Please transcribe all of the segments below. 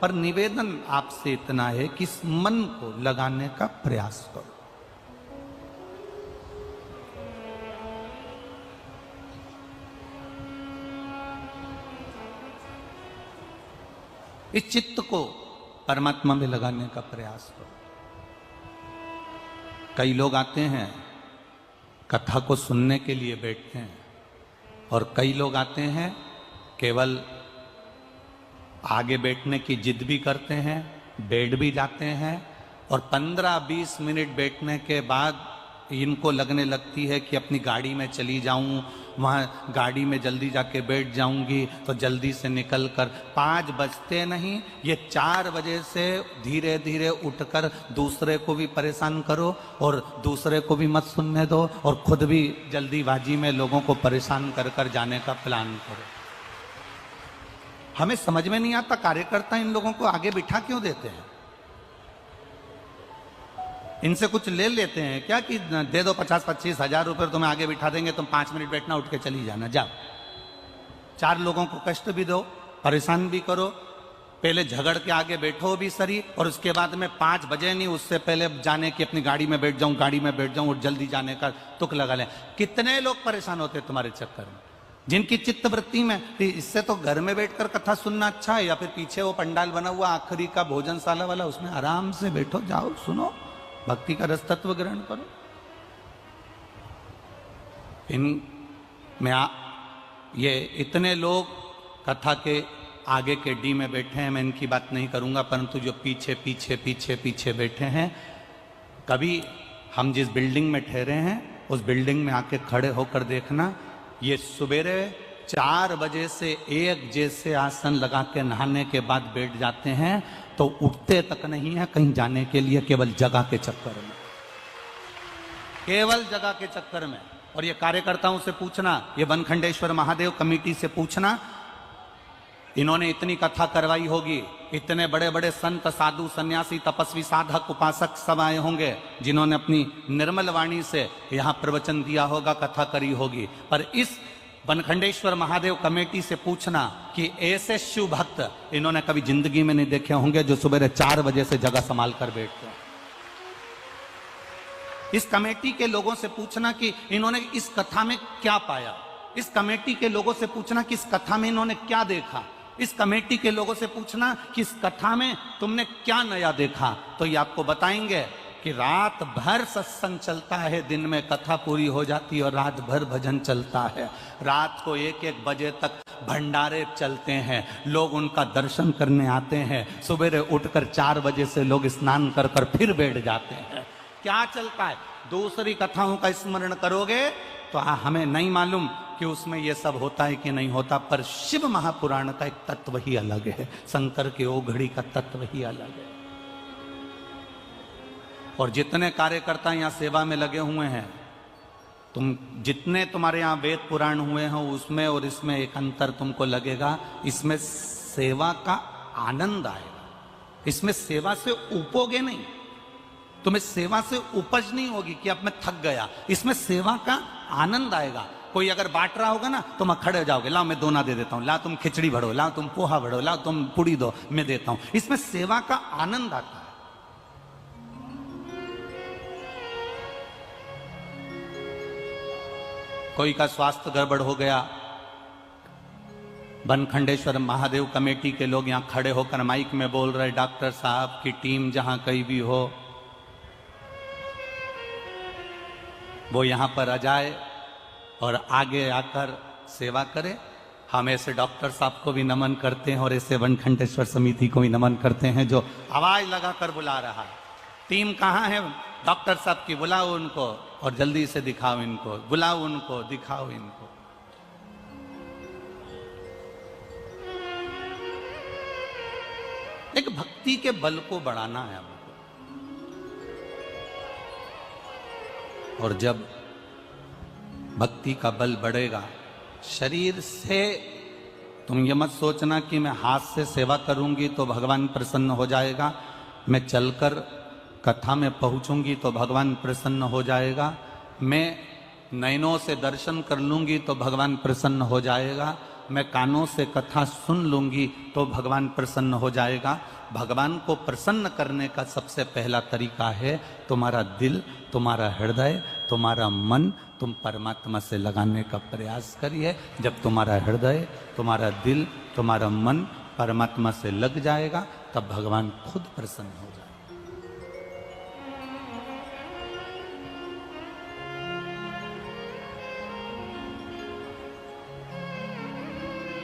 पर निवेदन आपसे इतना है कि इस मन को लगाने का प्रयास करो। इस चित्त को परमात्मा में लगाने का प्रयास करो। कई लोग आते हैं, कथा को सुनने के लिए बैठते हैं, और कई लोग आते हैं केवल आगे बैठने की जिद भी करते हैं, बैठ भी जाते हैं, और 15-20 मिनट बैठने के बाद इनको लगने लगती है कि अपनी गाड़ी में चली जाऊं, वहाँ गाड़ी में जल्दी जाके बैठ जाऊंगी तो जल्दी से निकल कर 5 बजते नहीं, ये 4 बजे से धीरे धीरे उठकर दूसरे को भी परेशान करो और दूसरे को भी मत सुनने दो, और खुद भी जल्दीबाजी में लोगों को परेशान कर कर जाने का प्लान करो। हमें समझ में नहीं आता कार्यकर्ता इन लोगों को आगे बिठा क्यों देते हैं। इनसे कुछ ले लेते हैं क्या कि दे दो 50-25 हजार रुपए, तुम्हें आगे बिठा देंगे, तुम 5 मिनट बैठना, उठ के चली जाना, जाओ। 4 लोगों को कष्ट भी दो, परेशान भी करो, पहले झगड़ के आगे बैठो भी सही, और उसके बाद में 5 बजे नहीं, उससे पहले जाने की अपनी गाड़ी में बैठ जाऊं और जल्दी जाने का तुक लगा लें। कितने लोग परेशान होते हैं तुम्हारे चक्कर में, जिनकी चित्त वृत्ति में, इससे तो घर में बैठकर कथा सुनना अच्छा है, या फिर पीछे वो पंडाल बना हुआ आखिरी का भोजनशाला वाला, उसमें आराम से बैठो, जाओ, सुनो, भक्ति का रस तत्व ग्रहण करो। ये इतने लोग कथा के आगे के डी में बैठे हैं, मैं इनकी बात नहीं करूंगा, परंतु जो पीछे पीछे पीछे पीछे बैठे हैं, कभी हम जिस बिल्डिंग में ठहरे हैं उस बिल्डिंग में आके खड़े होकर देखना, ये सुबेरे 4 बजे से 1 जैसे आसन लगा के नहाने के बाद बैठ जाते हैं, तो उठते तक नहीं है कहीं जाने के लिए, केवल जगह के चक्कर में, केवल जगह के चक्कर में। और ये कार्यकर्ताओं से पूछना, ये वनखंडेश्वर महादेव कमेटी से पूछना, इन्होंने इतनी कथा करवाई होगी, इतने बड़े बड़े संत, साधु, सन्यासी, तपस्वी, साधक, उपासक सब आए होंगे, जिन्होंने अपनी निर्मल वाणी से यहाँ प्रवचन दिया होगा, कथा करी होगी, पर इस वनखंडेश्वर महादेव कमेटी से पूछना कि ऐसे शिव भक्त इन्होंने कभी जिंदगी में नहीं देखे होंगे जो सुबह 4 बजे से जगह संभाल कर बैठते हैं। इस कमेटी के लोगों से पूछना कि इन्होंने इस कथा में क्या पाया, इस कमेटी के लोगों से पूछना कि इस कथा में इन्होंने क्या देखा, इस कमेटी के लोगों से पूछना कि इस कथा में तुमने क्या नया देखा, तो ये आपको बताएंगे कि रात भर सत्संग चलता है, दिन में कथा पूरी हो जाती है, और रात भर भजन चलता है, रात को 1-1 बजे तक भंडारे चलते हैं, लोग उनका दर्शन करने आते हैं, सुबह उठकर 4 बजे से लोग स्नान कर कर फिर बैठ जाते हैं। क्या चलता है? दूसरी कथाओं का स्मरण करोगे तो हमें नहीं मालूम कि उसमें यह सब होता है कि नहीं होता, पर शिव महापुराण का एक तत्व ही अलग है, शंकर के ओघड़ी का तत्व ही अलग है। और जितने कार्यकर्ता यहाँ सेवा में लगे हुए हैं, जितने तुम्हारे यहाँ वेद पुराण हुए हैं उसमें और इसमें एक अंतर तुमको लगेगा, इसमें सेवा का आनंद आएगा, इसमें सेवा से ऊपोगे नहीं, तुम्हें सेवा से उपज नहीं होगी कि अब मैं थक गया, इसमें सेवा का आनंद आएगा। कोई अगर बांट रहा होगा ना, तुम खड़े हो जाओगे, लाओ मैं दोना दे देता हूं, ला तुम खिचड़ी भरो, लाओ तुम पोहा भरो, लाओ तुम पूड़ी दो, मैं देता हूं, इसमें सेवा का आनंद आता है। कोई का स्वास्थ्य गड़बड़ हो गया, वनखंडेश्वर महादेव कमेटी के लोग यहां खड़े होकर माइक में बोल रहे, डॉक्टर साहब की टीम जहां कहीं भी हो वो यहां पर आ जाए और आगे आकर सेवा करे। हम ऐसे डॉक्टर साहब को भी नमन करते हैं और ऐसे वनखंडेश्वर समिति को भी नमन करते हैं जो आवाज लगाकर बुला रहा है। टीम कहाँ है डॉक्टर साहब की? बुलाओ उनको और जल्दी से दिखाओ इनको, बुलाओ उनको, दिखाओ इनको। एक भक्ति के बल को बढ़ाना है हमको, और जब भक्ति का बल बढ़ेगा, शरीर से तुम ये मत सोचना कि मैं हाथ से सेवा करूंगी तो भगवान प्रसन्न हो जाएगा, मैं चलकर कथा में पहुंचूंगी तो भगवान प्रसन्न हो जाएगा, मैं नयनों से दर्शन कर लूंगी तो भगवान प्रसन्न हो जाएगा, मैं कानों से कथा सुन लूंगी तो भगवान प्रसन्न हो जाएगा। भगवान को प्रसन्न करने का सबसे पहला तरीका है तुम्हारा दिल, तुम्हारा हृदय, तुम्हारा मन तुम परमात्मा से लगाने का प्रयास करिए। जब तुम्हारा हृदय, तुम्हारा दिल, तुम्हारा मन परमात्मा से लग जाएगा तब भगवान खुद प्रसन्न हो जाएगा।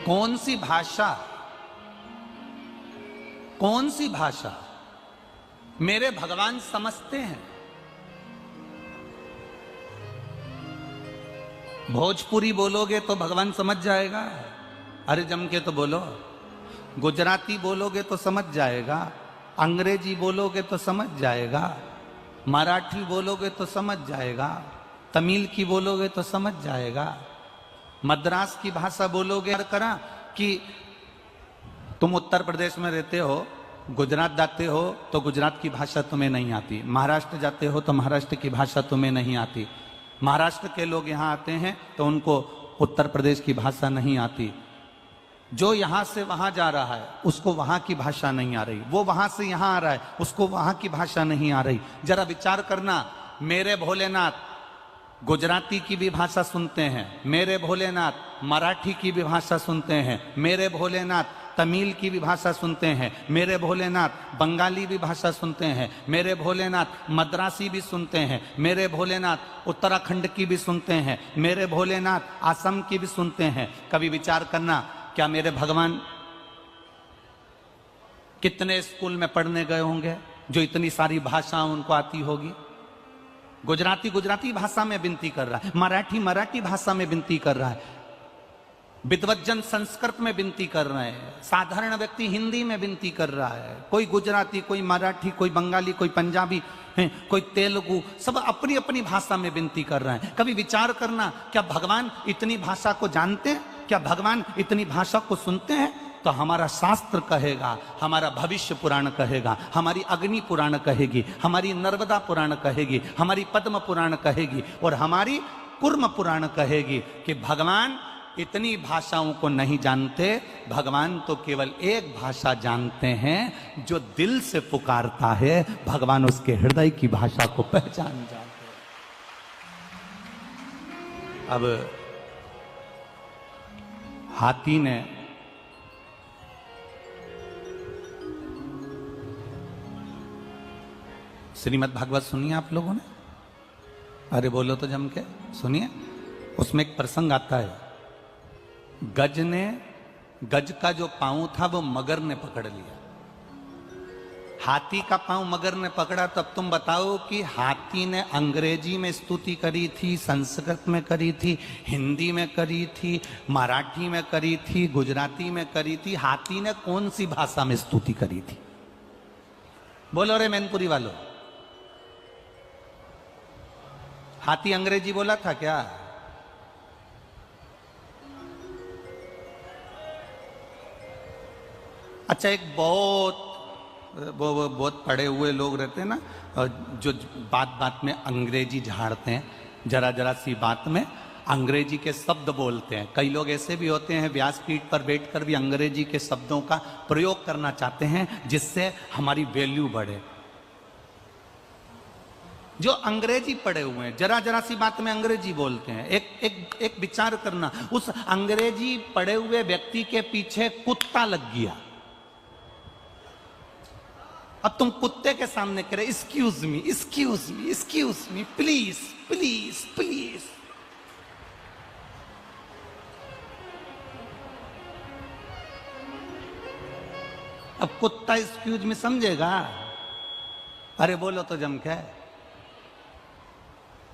कौन सी भाषा, कौन सी भाषा मेरे भगवान समझते हैं? भोजपुरी बोलोगे तो भगवान समझ जाएगा, अरे जम के तो बोलो। गुजराती बोलोगे तो समझ जाएगा, अंग्रेजी बोलोगे तो समझ जाएगा, मराठी बोलोगे तो समझ जाएगा, तमिल की बोलोगे तो समझ जाएगा, मद्रास की भाषा बोलोगे। करा कि तुम उत्तर प्रदेश में रहते हो, गुजरात जाते हो तो गुजरात की भाषा तुम्हें नहीं आती, महाराष्ट्र जाते हो तो महाराष्ट्र की भाषा तुम्हें नहीं आती, महाराष्ट्र के लोग यहाँ आते हैं तो उनको उत्तर प्रदेश की भाषा नहीं आती, जो यहाँ से वहाँ जा रहा है उसको वहाँ की भाषा नहीं आ रही, वो वहाँ से यहाँ आ रहा है उसको वहाँ की भाषा नहीं आ रही। जरा विचार करना, मेरे भोलेनाथ गुजराती की भी भाषा सुनते हैं, मेरे भोलेनाथ मराठी की भी भाषा सुनते हैं, मेरे भोलेनाथ तमिल की भी भाषा सुनते हैं, मेरे भोलेनाथ बंगाली भी भाषा सुनते हैं, मेरे भोलेनाथ मद्रासी भी सुनते हैं, मेरे भोलेनाथ उत्तराखंड की भी सुनते हैं, मेरे भोलेनाथ असम की भी सुनते हैं। कभी विचार करना, क्या मेरे भगवान कितने स्कूल में पढ़ने गए होंगे जो इतनी सारी भाषा उनको आती होगी? गुजराती गुजराती भाषा में विनती कर रहा है, मराठी मराठी भाषा में विनती कर रहा है, विद्वज्जन संस्कृत में विनती कर रहे हैं, साधारण व्यक्ति हिंदी में विनती कर रहा है, कोई गुजराती, कोई मराठी, कोई बंगाली, कोई पंजाबी, कोई तेलुगु, सब अपनी अपनी भाषा में विनती कर रहे हैं। कभी विचार करना, क्या भगवान इतनी भाषा को जानते हैं? क्या भगवान इतनी भाषा को सुनते हैं? तो हमारा शास्त्र कहेगा, हमारा भविष्य पुराण कहेगा, हमारी अग्नि पुराण कहेगी, हमारी नर्मदा पुराण कहेगी, हमारी पद्म पुराण कहेगी और हमारी कूर्म पुराण कहेगी कि भगवान इतनी भाषाओं को नहीं जानते, भगवान तो केवल एक भाषा जानते हैं। जो दिल से पुकारता है भगवान उसके हृदय की भाषा को पहचान जाते हैं। अब हाथी ने श्रीमद् भागवत सुनिए आप लोगों ने? अरे बोलो तो जम के सुनिए। उसमें एक प्रसंग आता है, गज का जो पांव था वो मगर ने पकड़ लिया। हाथी का पांव मगर ने पकड़ा। तब तुम बताओ कि हाथी ने अंग्रेजी में स्तुति करी थी, संस्कृत में करी थी, हिंदी में करी थी, मराठी में करी थी, गुजराती में करी थी, हाथी ने कौन सी भाषा में स्तुति करी थी? बोलो रे मैनपुरी वालों, हाथी अंग्रेजी बोला था क्या? अच्छा, एक बहुत पढ़े हुए लोग रहते हैं ना, जो बात बात में अंग्रेजी झाड़ते हैं, जरा जरा सी बात में अंग्रेजी के शब्द बोलते हैं। कई लोग ऐसे भी होते हैं व्यासपीठ पर बैठकर भी अंग्रेजी के शब्दों का प्रयोग करना चाहते हैं जिससे हमारी वैल्यू बढ़े। जो अंग्रेजी पढ़े हुए हैं जरा जरा सी बात में अंग्रेजी बोलते हैं। एक विचार करना, उस अंग्रेजी पढ़े हुए व्यक्ति के पीछे कुत्ता लग गया। अब तुम कुत्ते के सामने कह रहे excuse me excuse me excuse me please please please. अब कुत्ता एक्सक्यूज मी समझेगा? अरे बोलो तो जम के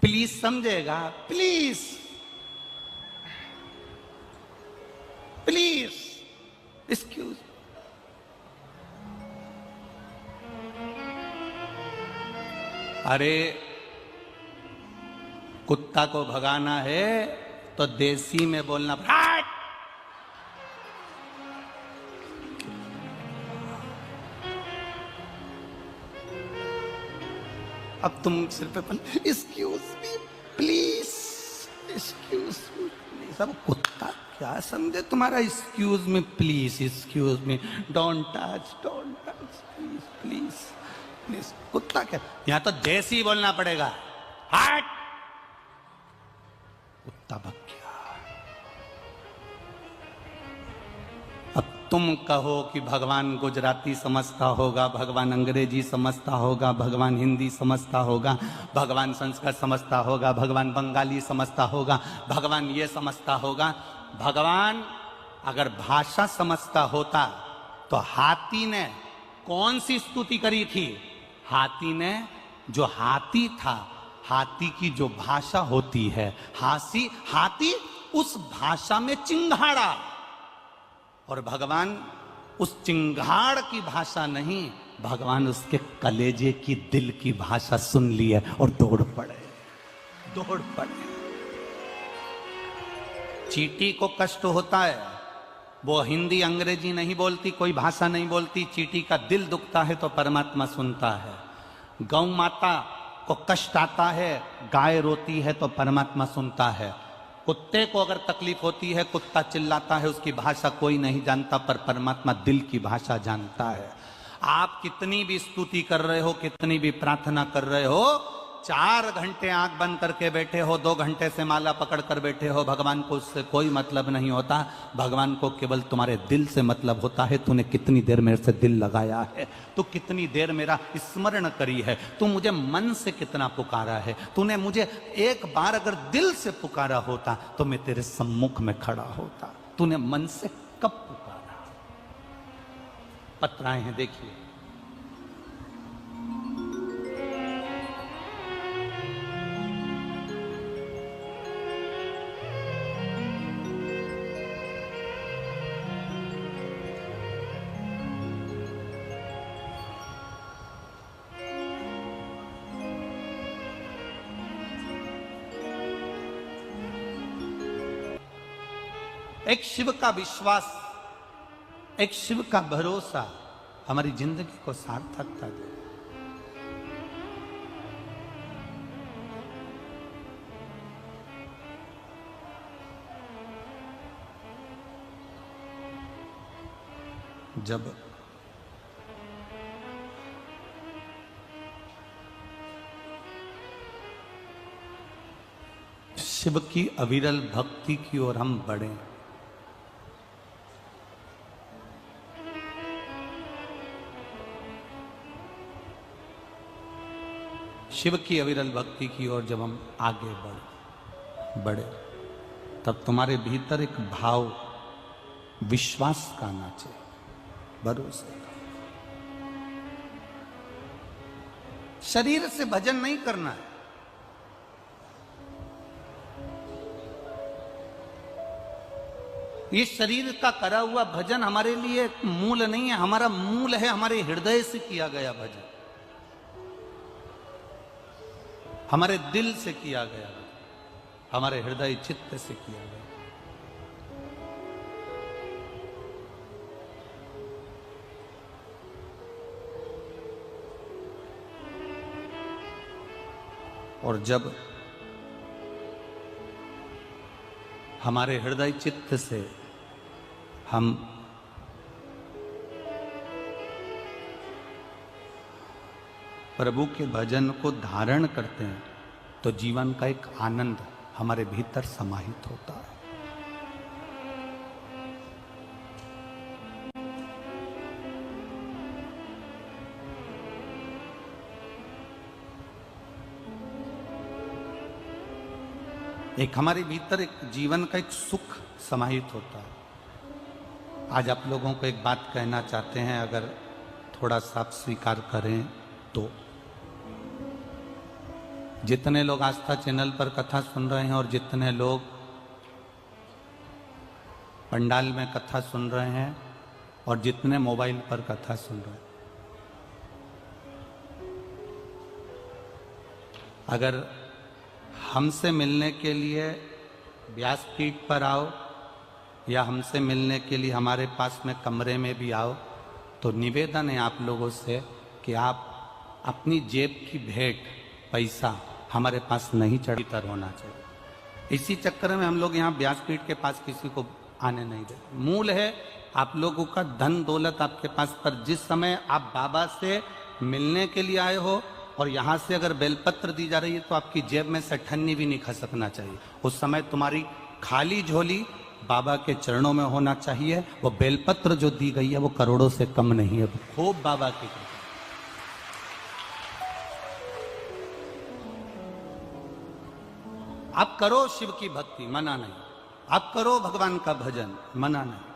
प्लीज समझेगा? Please please excuse. अरे कुत्ता को भगाना है तो देसी में बोलना पड़ा। अब तुम सिर पे excuse me please excuse me, सब कुत्ता क्या समझे तुम्हारा excuse me please, excuse me, don't touch, please please please. कुत्ता क्या, यहां तो देसी बोलना पड़ेगा। हट, कुत्ता बक्या। अब तुम कहो कि भगवान गुजराती समझता होगा, भगवान अंग्रेजी समझता होगा, भगवान हिंदी समझता होगा, भगवान संस्कृत समझता होगा, भगवान बंगाली समझता होगा, भगवान ये समझता होगा। भगवान अगर भाषा समझता होता तो हाथी ने कौन सी स्तुति करी थी? हाथी ने, जो हाथी था, हाथी की जो भाषा होती है, हाथी उस भाषा में चिंघाड़ा, और भगवान उस चिंगाड़ की भाषा नहीं, भगवान उसके कलेजे की, दिल की भाषा सुन ली है और दौड़ पड़े। चींटी को कष्ट होता है, वो हिंदी अंग्रेजी नहीं बोलती, कोई भाषा नहीं बोलती, चींटी का दिल दुखता है तो परमात्मा सुनता है। गौ माता को कष्ट आता है, गाय रोती है तो परमात्मा सुनता है। कुत्ते को अगर तकलीफ होती है, कुत्ता चिल्लाता है, उसकी भाषा कोई नहीं जानता, पर परमात्मा दिल की भाषा जानता है। आप कितनी भी स्तुति कर रहे हो, कितनी भी प्रार्थना कर रहे हो, 4 घंटे आंख बंद करके बैठे हो, 2 घंटे से माला पकड़ कर बैठे हो, भगवान को उससे कोई मतलब नहीं होता। भगवान को केवल तुम्हारे दिल से मतलब होता है। तूने कितनी देर मेरे से दिल लगाया है, तू कितनी देर मेरा स्मरण करी है, तू मुझे मन से कितना पुकारा है। तूने मुझे एक बार अगर दिल से पुकारा होता तो मैं तेरे सम्मुख में खड़ा होता। तूने मन से कब पुकारा? पत्राएं हैं, देखिए। एक शिव का विश्वास, एक शिव का भरोसा हमारी जिंदगी को सार्थकता दे। जब शिव की अविरल भक्ति की ओर हम बढ़े, शिव की अविरल भक्ति की ओर जब हम आगे बढ़े, तब तुम्हारे भीतर एक भाव विश्वास का नाचे, भरोसे का। शरीर से भजन नहीं करना है। ये शरीर का करा हुआ भजन हमारे लिए मूल नहीं है। हमारा मूल है हमारे हृदय से किया गया भजन, हमारे दिल से किया गया, हमारे हृदय चित्त से किया गया। और जब हमारे हृदय चित्त से हम प्रभु के भजन को धारण करते हैं तो जीवन का एक आनंद हमारे भीतर समाहित होता है। एक हमारे भीतर एक जीवन का एक सुख समाहित होता है। आज आप लोगों को एक बात कहना चाहते हैं, अगर थोड़ा सा आप स्वीकार करें तो जितने लोग आस्था चैनल पर कथा सुन रहे हैं और जितने लोग पंडाल में कथा सुन रहे हैं और जितने मोबाइल पर कथा सुन रहे हैं, अगर हमसे मिलने के लिए व्यासपीठ पर आओ या हमसे मिलने के लिए हमारे पास में कमरे में भी आओ, तो निवेदन है आप लोगों से कि आप अपनी जेब की भेंट पैसा हमारे पास नहीं चढ़ी तर होना चाहिए। इसी चक्कर में हम लोग यहाँ व्यासपीठ के पास किसी को आने नहीं देते। मूल है आप लोगों का धन दौलत आपके पास, पर जिस समय आप बाबा से मिलने के लिए आए हो और यहां से अगर बेलपत्र दी जा रही है तो आपकी जेब में से ठन्नी भी नहीं खसकना चाहिए। उस समय तुम्हारी खाली झोली बाबा के चरणों में होना चाहिए। वो बेलपत्र जो दी गई है वो करोड़ों से कम नहीं है, खूब बाबा की कृपा। आप करो शिव की भक्ति, मना नहीं। आप करो भगवान का भजन, मना नहीं।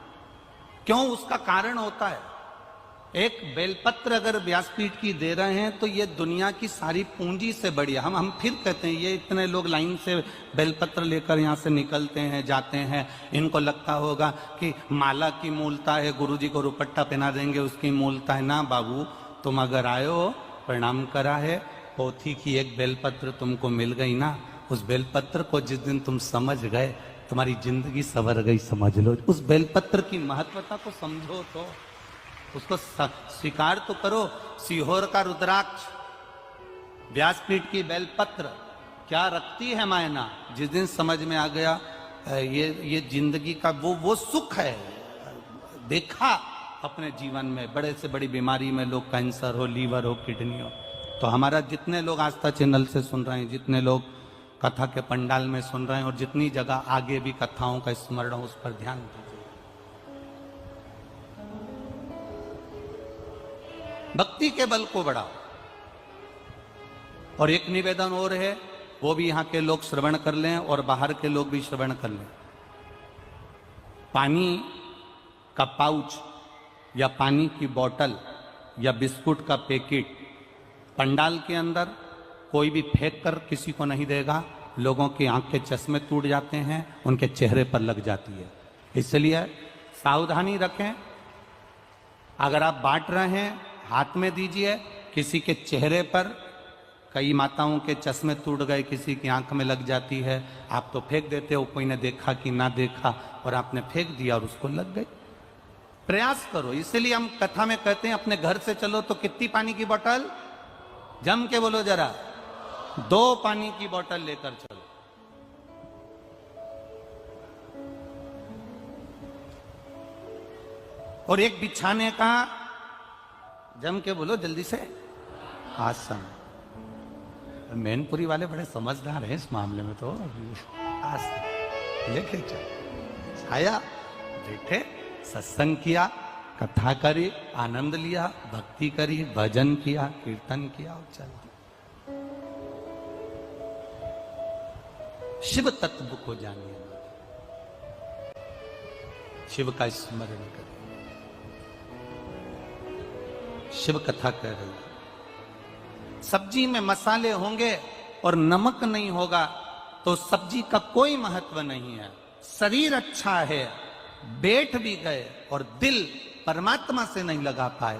क्यों? उसका कारण होता है। एक बेलपत्र अगर व्यासपीठ की दे रहे हैं तो ये दुनिया की सारी पूंजी से बढ़िया। हम फिर कहते हैं ये इतने लोग लाइन से बेलपत्र लेकर यहाँ से निकलते हैं, जाते हैं, इनको लगता होगा कि माला की मूलता है, गुरुजी को रुपट्टा पहना देंगे उसकी मूलता है। ना बाबू, तुम अगर आए हो, प्रणाम करा है, पोथी की एक बेलपत्र तुमको मिल गई ना, उस बेलपत्र को जिस दिन तुम समझ गए तुम्हारी जिंदगी संवर गई, समझ लो। उस बेलपत्र की महत्वता को समझो, तो उसको स्वीकार तो करो। सीहोर का रुद्राक्ष, व्यासपीठ की बेलपत्र क्या रखती है मायना, जिस दिन समझ में आ गया ये जिंदगी का वो सुख है। देखा अपने जीवन में बड़े से बड़ी बीमारी में लोग, कैंसर हो, लीवर हो, किडनी हो। तो हमारा जितने लोग आस्था चैनल से सुन रहे हैं, जितने लोग कथा के पंडाल में सुन रहे हैं और जितनी जगह आगे भी कथाओं का स्मरण हो, उस पर ध्यान दीजिए। भक्ति के बल को बढ़ाओ। और एक निवेदन और है, वो भी यहां के लोग श्रवण कर लें और बाहर के लोग भी श्रवण कर लें। पानी का पाउच या पानी की बोतल या बिस्कुट का पैकेट पंडाल के अंदर कोई भी फेंक कर किसी को नहीं देगा। लोगों की आंख के चश्मे टूट जाते हैं, उनके चेहरे पर लग जाती है। इसलिए सावधानी रखें। अगर आप बांट रहे हैं, हाथ में दीजिए। किसी के चेहरे पर, कई माताओं के चश्मे टूट गए, किसी की आंख में लग जाती है, आप तो फेंक देते हो, कोई ने देखा कि ना देखा, और आपने फेंक दिया और उसको लग गई। प्रयास करो। इसलिए हम कथा में कहते हैं अपने घर से चलो तो कितनी पानी की बोतल, जम के बोलो जरा, 2 पानी की बोतल लेकर चलो। और एक बिछाने का, जम के बोलो जल्दी से, आसन। मैनपुरी वाले बड़े समझदार हैं इस मामले में। तो आसन लेके चलो, छाया, बैठे, सत्संग किया, कथा करी, आनंद लिया, भक्ति करी, भजन किया, कीर्तन किया और चल दिया। शिव तत्व को जानिए, शिव का स्मरण करें। शिव कथा कह रही है। सब्जी में मसाले होंगे और नमक नहीं होगा तो सब्जी का कोई महत्व नहीं है। शरीर अच्छा है, बैठ भी गए और दिल परमात्मा से नहीं लगा पाए